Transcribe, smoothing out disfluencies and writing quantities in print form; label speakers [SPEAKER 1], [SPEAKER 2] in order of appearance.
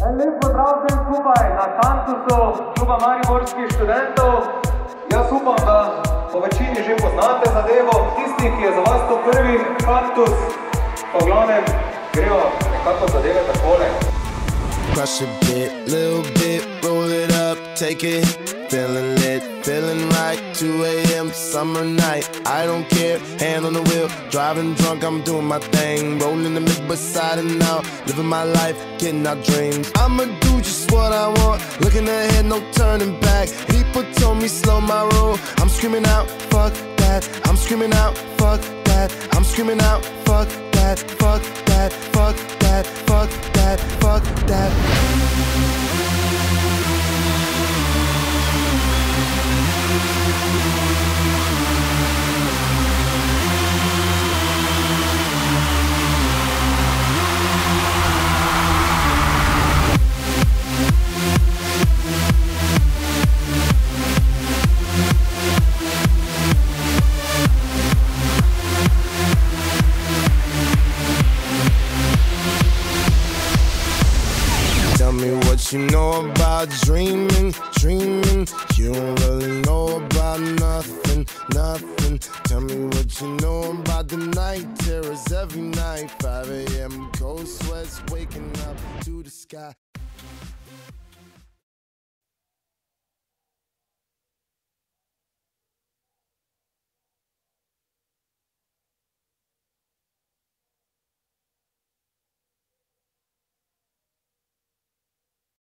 [SPEAKER 1] En lep pozdrav vsem skupaj na kampusu Kluba mariborskih študentov. Jaz upam, da po večini že poznate zadevo. Tisti, ki je za vas to prvi kaktus, pa v glavnem grejo nekako zadeve takole.
[SPEAKER 2] Crush a bit, little bit, roll it up, take it. Feeling lit, feeling right, 2 a.m. summer night. I don't care, hand on the wheel, driving drunk, I'm doing my thing. Rolling the mid beside and now, living my life, getting our dreams. I'ma do just what I want, looking ahead, no turning back. People told me slow my roll, I'm screaming out, fuck that. I'm screaming out, fuck that. I'm screaming out, fuck that, fuck that, fuck that, fuck that, fuck that. Tell me what you know about dreaming, dreaming. You don't really know about nothing, nothing. Tell me what you know about the night terrors every night. 5 a.m. cold sweats waking up to the sky.